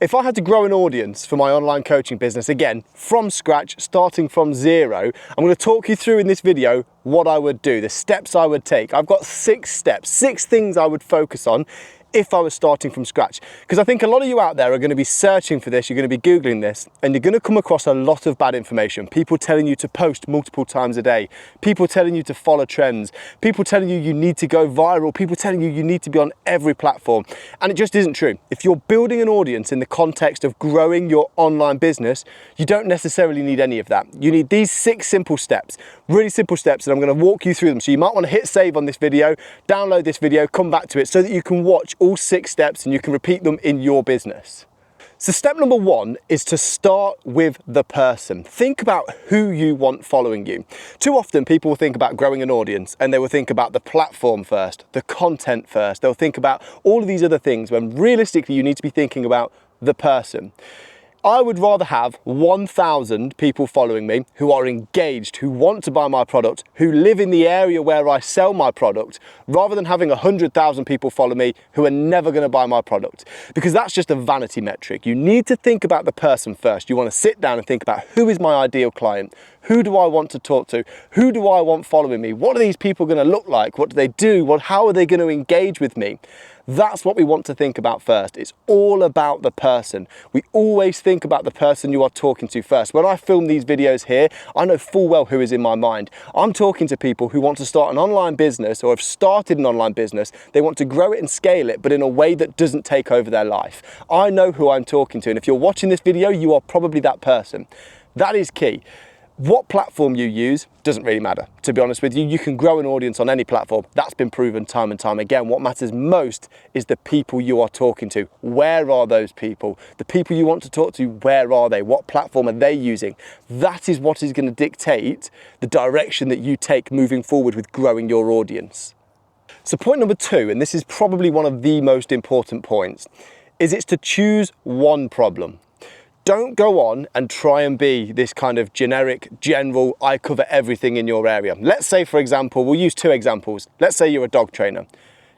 If I had to grow an audience for my online coaching business, again, from scratch, starting from zero, I'm going to talk you through in this video what I would do, the steps I would take. I've got 6 steps, 6 things I would focus on if I was starting from scratch. Because I think a lot of you out there are going to be searching for this, you're going to be Googling this, and you're going to come across a lot of bad information. People telling you to post multiple times a day, people telling you to follow trends, people telling you you need to go viral, people telling you you need to be on every platform. And it just isn't true. If you're building an audience in the context of growing your online business, you don't necessarily need any of that. You need these 6 simple steps, really simple steps, and I'm going to walk you through them. So you might want to hit save on this video, download this video, come back to it so that you can watch all 6 steps and you can repeat them in your business. So step number 1 is to start with the person. Think about who you want following you. Too often people will think about growing an audience and they will think about the platform first, the content first. They'll think about all of these other things when realistically you need to be thinking about the person. I would rather have 1,000 people following me who are engaged, who want to buy my product, who live in the area where I sell my product, rather than having 100,000 people follow me who are never going to buy my product. Because that's just a vanity metric. You need to think about the person first. You want to sit down and think about who is my ideal client? Who do I want to talk to? Who do I want following me? What are these people going to look like? What do they do? How are they going to engage with me? That's what we want to think about first. It's all about the person. We always think about the person you are talking to first. When I film these videos here, I know full well who is in my mind. I'm talking to people who want to start an online business or have started an online business. They want to grow it and scale it, but in a way that doesn't take over their life. I know who I'm talking to, and if you're watching this video, you are probably that person. That is key. What platform you use doesn't really matter, to be honest with you. You can grow an audience on any platform. That's been proven time and time again. What matters most is the people you are talking to. Where are those people? The people you want to talk to, where are they? What platform are they using? That is what is going to dictate the direction that you take moving forward with growing your audience. So point number 2, and this is probably one of the most important points, is it's to choose one problem. Don't go on and try and be this kind of generic, general, I cover everything in your area. Let's say, for example, we'll use 2 examples. Let's say you're a dog trainer.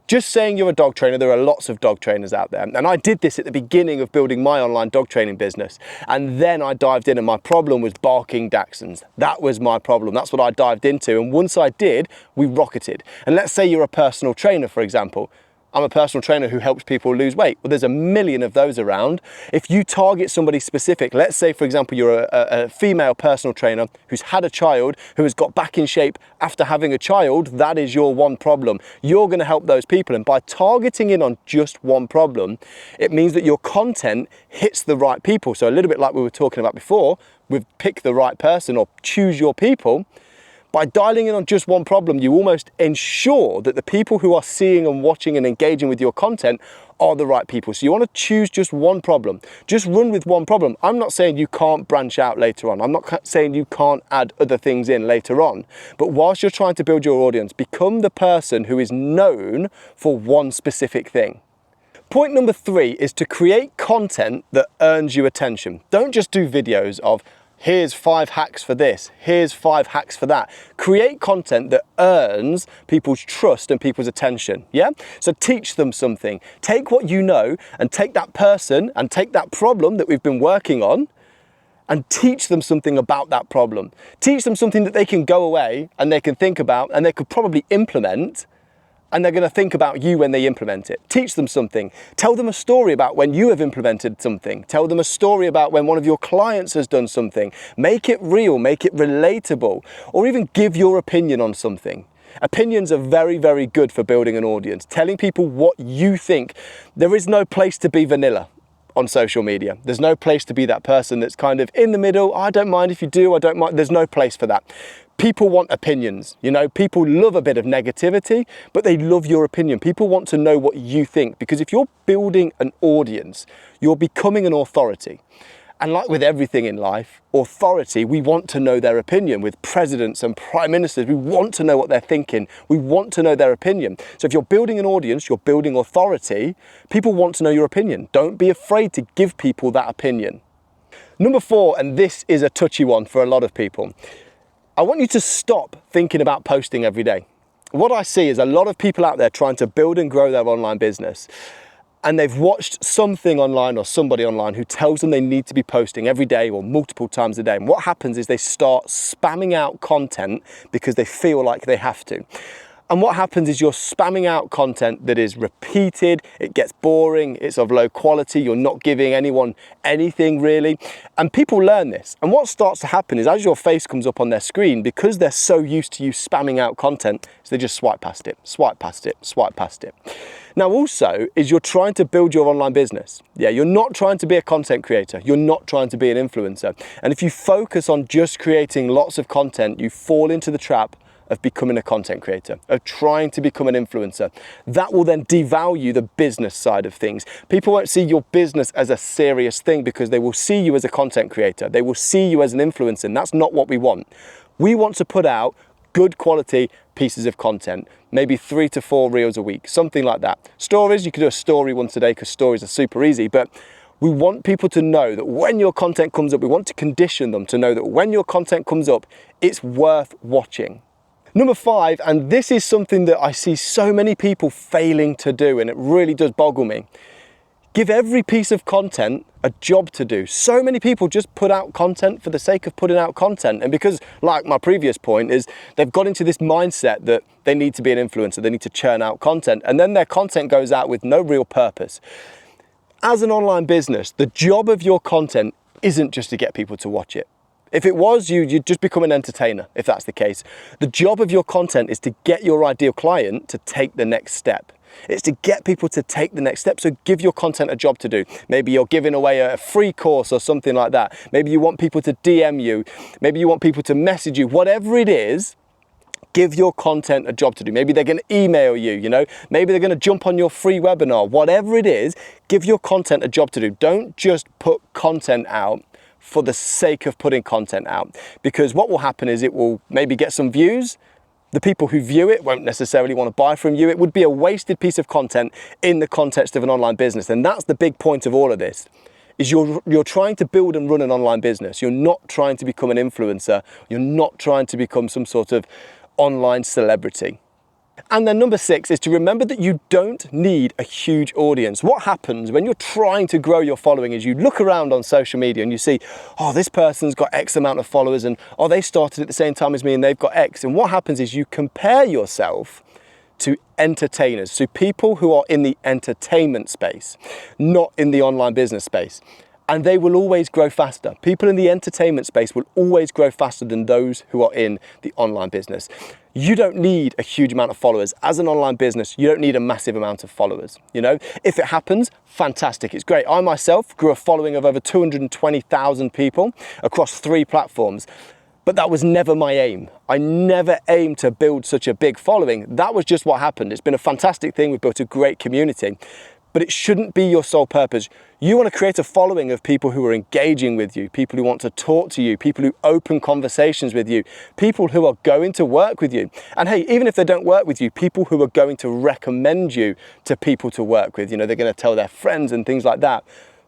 Just saying you're a dog trainer, there are lots of dog trainers out there. And I did this at the beginning of building my online dog training business. And then I dived in and my problem was barking Dachshunds. That was my problem. That's what I dived into. And once I did, we rocketed. And let's say you're a personal trainer, for example. I'm a personal trainer who helps people lose weight. Well, there's a million of those around. If you target somebody specific, let's say, for example, you're a female personal trainer who's had a child, who has got back in shape after having a child, that is your one problem. You're going to help those people. And by targeting in on just one problem, it means that your content hits the right people. So a little bit like we were talking about before, with pick the right person or choose your people. By dialing in on just one problem, you almost ensure that the people who are seeing and watching and engaging with your content are the right people. So you want to choose just one problem. Just run with one problem. I'm not saying you can't branch out later on. I'm not saying you can't add other things in later on. But whilst you're trying to build your audience, become the person who is known for one specific thing. Point number 3 is to create content that earns you attention. Don't just do videos of here's 5 hacks for this, here's 5 hacks for that. Create content that earns people's trust and people's attention, yeah? So teach them something. Take what you know and take that person and take that problem that we've been working on and teach them something about that problem. Teach them something that they can go away and they can think about and they could probably implement, and they're going to think about you when they implement it. Teach them something. Tell them a story about when you have implemented something. Tell them a story about when one of your clients has done something. Make it real, make it relatable, or even give your opinion on something. Opinions are very, very good for building an audience. Telling people what you think. There is no place to be vanilla on social media. There's no place to be that person that's kind of in the middle. I don't mind if you do, I don't mind. There's no place for that. People want opinions, you know, people love a bit of negativity, but they love your opinion. People want to know what you think, because if you're building an audience, you're becoming an authority. And like with everything in life, authority, we want to know their opinion. With presidents and prime ministers, we want to know what they're thinking. We want to know their opinion. So if you're building an audience, you're building authority, people want to know your opinion. Don't be afraid to give people that opinion. Number 4, and this is a touchy one for a lot of people, I want you to stop thinking about posting every day. What I see is a lot of people out there trying to build and grow their online business. and they've watched something online or somebody online who tells them they need to be posting every day or multiple times a day. And what happens is they start spamming out content because they feel like they have to. And what happens is you're spamming out content that is repeated, it gets boring, it's of low quality, you're not giving anyone anything really. And people learn this. And what starts to happen is as your face comes up on their screen, because they're so used to you spamming out content, so they just swipe past it, swipe past it, swipe past it. Now also is you're trying to build your online business. Yeah, you're not trying to be a content creator. You're not trying to be an influencer. And if you focus on just creating lots of content, you fall into the trap of becoming a content creator, of trying to become an influencer. That will then devalue the business side of things. People won't see your business as a serious thing because they will see you as a content creator. They will see you as an influencer, and that's not what we want. We want to put out good quality pieces of content, maybe 3 to 4 reels a week, something like that. Stories, you could do a story once a day because stories are super easy, but we want people to know that when your content comes up, we want to condition them to know that when your content comes up, it's worth watching. Number 5, and this is something that I see so many people failing to do, and it really does boggle me. Give every piece of content a job to do. So many people just put out content for the sake of putting out content. And because, like my previous point, is they've got into this mindset that they need to be an influencer, they need to churn out content, and then their content goes out with no real purpose. As an online business, the job of your content isn't just to get people to watch it. If it was, you'd just become an entertainer, if that's the case. The job of your content is to get your ideal client to take the next step. It's to get people to take the next step. So give your content a job to do. Maybe you're giving away a free course or something like that. Maybe you want people to DM you. Maybe you want people to message you. Whatever it is, give your content a job to do. Maybe they're going to email you, maybe they're going to jump on your free webinar. Whatever it is, give your content a job to do. Don't just put content out for the sake of putting content out, because what will happen is it will maybe get some views. The people who view it won't necessarily want to buy from you. It would be a wasted piece of content in the context of an online business. And that's the big point of all of this, is you're trying to build and run an online business. You're not trying to become an influencer. You're not trying to become some sort of online celebrity. And then number 6 is to remember that you don't need a huge audience. What happens when you're trying to grow your following is you look around on social media and you see, oh, this person's got X amount of followers, and oh, they started at the same time as me and they've got X. And what happens is you compare yourself to entertainers, so people who are in the entertainment space, not in the online business space. And they will always grow faster. People in the entertainment space will always grow faster than those who are in the online business. You don't need a huge amount of followers. As an online business, you don't need a massive amount of followers. If it happens, fantastic, it's great. I myself grew a following of over 220,000 people across 3 platforms. But that was never my aim. I never aimed to build such a big following. That was just what happened. It's been a fantastic thing. We've built a great community. But it shouldn't be your sole purpose. You want to create a following of people who are engaging with you, people who want to talk to you, people who open conversations with you, people who are going to work with you. And hey, even if they don't work with you, people who are going to recommend you to people to work with. They're going to tell their friends and things like that.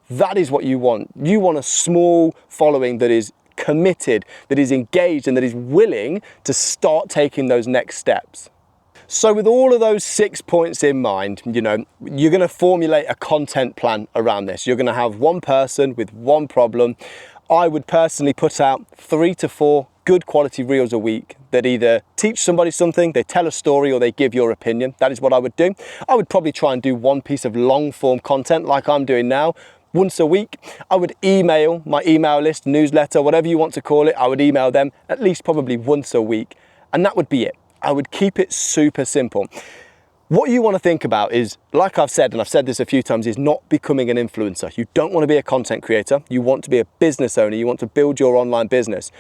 That is what you want. You want a small following that is committed, that is engaged, and that is willing to start taking those next steps. So with all of those 6 points in mind, you're going to formulate a content plan around this. You're going to have one person with one problem. I would personally put out 3 to 4 good quality reels a week that either teach somebody something, they tell a story, or they give your opinion. That is what I would do. I would probably try and do one piece of long form content like I'm doing now, once a week. I would email my email list, newsletter, whatever you want to call it. I would email them at least probably once a week. And that would be it. I would keep it super simple. What you want to think about is, like I've said, and I've said this a few times, is not becoming an influencer. You don't want to be a content creator. You want to be a business owner. You want to build your online business.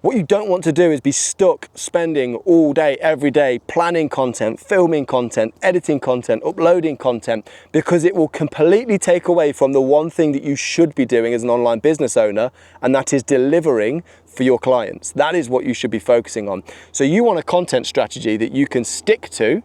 What you don't want to do is be stuck spending all day, every day, planning content, filming content, editing content, uploading content, because it will completely take away from the one thing that you should be doing as an online business owner, and that is delivering for your clients. That is what you should be focusing on. So you want a content strategy that you can stick to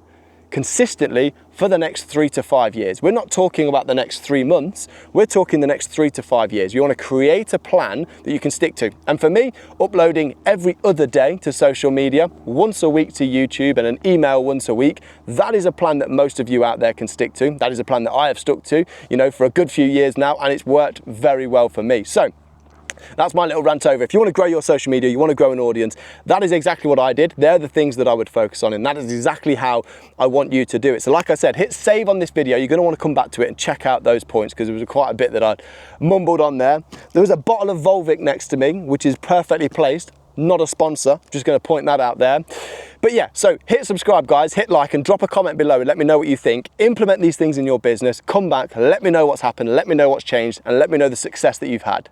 consistently for the next 3 to 5 years. We're not talking about the next 3 months, we're talking the next 3 to 5 years. You want to create a plan that you can stick to. And for me, uploading every other day to social media, once a week to YouTube and an email once a week, that is a plan that most of you out there can stick to. That is a plan that I have stuck to, you know, for a good few years now, and it's worked very well for me. So that's my little rant over. If you want to grow your social media, you want to grow an audience, that is exactly what I did. They're the things that I would focus on, and that is exactly how I want you to do it. So like I said, hit save on this video. You're going to want to come back to it and check out those points, because there was quite a bit that I mumbled on there. There was a bottle of Volvic next to me, which is perfectly placed. Not a sponsor, just going to point that out there. But yeah, so hit subscribe, guys, hit like, and drop a comment below and let me know what you think. Implement these things in your business, come back, let me know what's happened, let me know what's changed, and let me know the success that you've had.